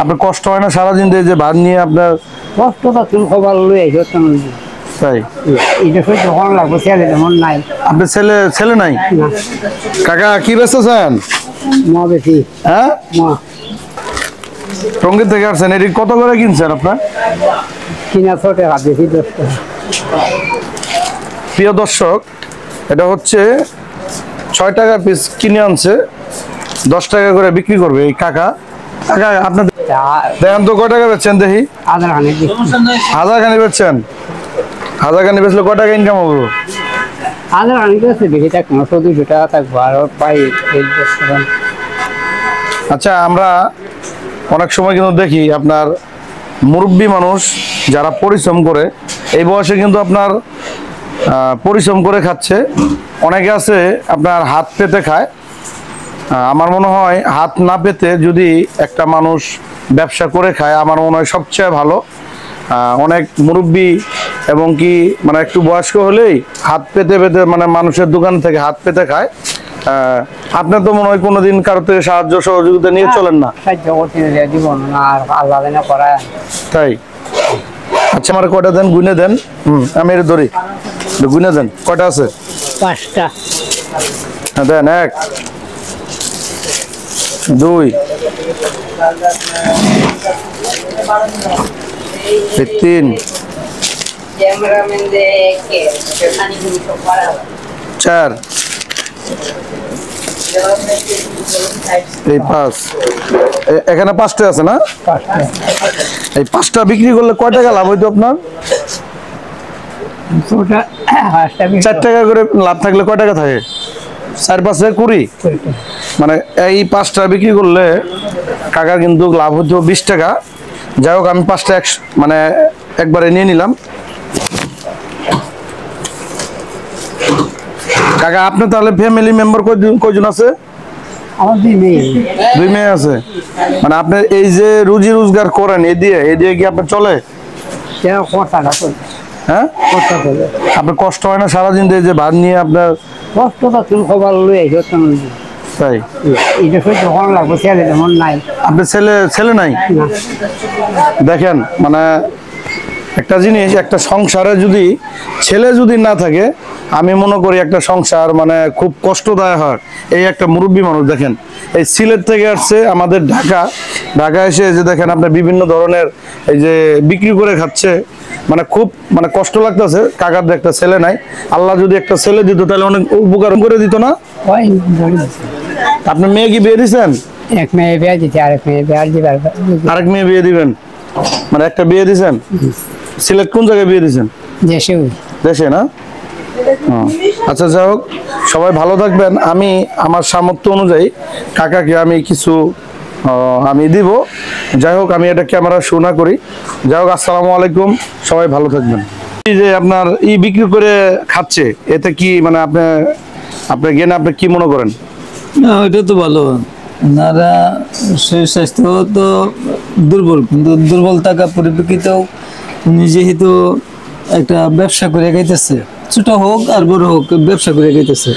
আপনার কষ্ট হয় না সারাদিন যে ভাত নিয়ে আপনার? কষ্টটা তুমি খবর লই আইছো তুমি তাই এটা সহ্য করা লাগবে, ছেলে যেমন নাই। আপনার ছেলে নাই? না, কাকা কি বেচতেছেন? মা বেশি। হ্যাঁ, মা টঙ্গী থেকে আসছেন। এটি কত করে কিনছেন আপনার? কিনা ছোটে হাত বেশি 10 টাকা। প্রিয় দর্শক, এটা হচ্ছে 6 টাকা পিস কিনে আনছে, 10 টাকা করে বিক্রি করবে এই কাকা। কাকা আপনার দেখেন তো কয় টাকা বেচছেন দেখি? আধার খানে হাজার খানি বেচছেন? হাজার খানি বেচলে কয় টাকা ইনকাম হবে? আধার খানে বেশি থাকবে না, 200 টাকা থাকবো আর পাই। আচ্ছা, আমরা অনেক সময় কিন্তু দেখি আপনার মুরব্বী মানুষ যারা পরিশ্রম করে, এই বয়সে কিন্তু আপনার পরিশ্রম করে খাচ্ছে। অনেকে আছে আপনার হাত পেতে খায়। আমার মনে হয় হাত না পেতে যদি একটা মানুষ ব্যবসা করে খায়, আমার মনে হয় সবচেয়ে ভালো। অনেক মুরব্বী এবং কি মানে একটু বয়স্ক হলেই হাত পেতে পেতে মানে মানুষের দোকান থেকে হাত পেতে খায়। আপনার তো মনে হয় কোনোদিন কারো থেকে সাহায্য সহযোগিতা নিয়ে চলেন না? সাহায্য করতে জীবন আর আল্লাহ না করায়। তাই? আচ্ছা, আমার কয়টা দেন, গুনে দেন। আমি এটা ধরি, গুনে দেন কয়টা আছে? 5টা। হ্যাঁ দেন। 1 2 3 4 এই 5। এখানে 5টা আছে না? এই 5টা বিক্রি করলে কয় টাকা লাভ হইতো আপনার? 4 টাকা করে লাভ থাকলে কয় টাকা থাকে? 4-5 20। মানে এই 5টা বিক্রি করলে কাকা কিন্তু লাভ হতো 20 টাকা। যাই হোক, আমি 5টা মানে একবারে নিয়ে নিলাম। কাকা আপনি তাহলে ফ্যামিলি মেম্বার কয়জন আছে? আমার 2 মেয়ে। 2 মেয়ে আছে। মানে আপনি এই যে রুজি রোজগার করেন এ দিয়ে কি আপনার চলে? হ্যাঁ, আপনার কষ্ট হয় না সারাদিন যে ভাত নিয়ে আপনার? কষ্টটা তুমি খবর লই আইছো তুমি। তাই এটা সহ্য করা লাগবে, ছেলে যেমন নাই। আপনার ছেলে নাই? না, দেখেন মানে একটা জিনিস, একটা সংসারে যদি ছেলে যদি না থাকে, আমি মনে করি একটা সংসার মানে খুব কষ্টদায়ক হয়। এই একটা মুরব্বী মানুষ দেখেন, এই সিলেট থেকে আসছে আমাদের ঢাকা এসে যে দেখেন আপনার বিভিন্ন ধরনের এই যে বিক্রি করে খাচ্ছে। মানে খুব মানে কষ্ট লাগতেছে। কাকার একটা ছেলে নাই। আল্লাহ যদি একটা ছেলে দিত তাহলে অনেক উপকার করে দিত না? আপনার মেয়ে কি বিয়ে দিচ্ছেন? এক মেয়ে বিয়ে দিচ্ছে, আরেক মেয়ে বিয়ে দিবার। আরেক মেয়ে বিয়ে দিবেন? মানে একটা বিয়ে দিচ্ছেন? সিলেট কোন জায়গায় বিয়ে দিচ্ছেন? দেশে না? আচ্ছা, যাই হোক, সবাই ভালো থাকবেন। আমি আমার সামর্থ্য অনুযায়ী কাকাকে আমি কিছু আমি দিব। যাই হোক, আমি এটা ক্যামেরা শো না করি। যাই হোক, আসসালামু আলাইকুম, সবাই ভালো থাকবেন। এই যে আপনার বিক্রি করে খাচ্ছে, এতে কি মানে আপনার জ্ঞানে আপনি কি মনে করেন? না, এটা তো ভালো। ওনারা শরীর স্বাস্থ্য তো দুর্বল, কিন্তু দুর্বল থাকা পরিপ্রেক্ষিতেও উনি যেহেতু একটা ব্যবসা করে খাইতেছে, ছোট হোক আর বড় হোক ব্যবসা করে খাইতেছে।